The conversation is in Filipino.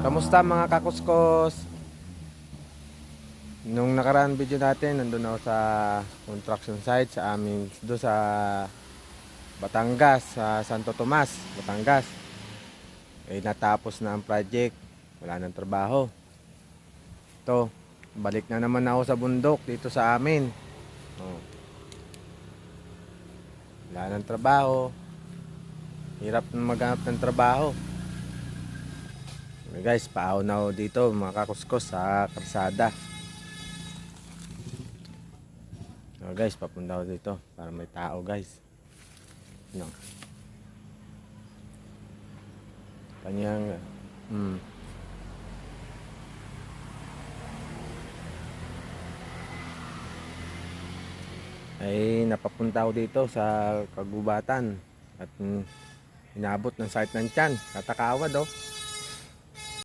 Kamusta mga kakuskos? Nung nakaraan video natin, nandun ako sa construction site sa amin, doon sa Batangas, sa Santo Tomas, Batangas. Natapos na ang project, wala nang trabaho. Ito, balik na naman ako sa bundok dito sa amin. Oh, wala nang trabaho, hirap na maghanap ng trabaho. Guys, paaw na ako dito mga kakuskos sa karsada. Guys, papunta ako dito para may tao guys. No. Kanyang ay napapunta ako dito sa kagubatan at inabot ng sakit ng tiyan, katakawad oh.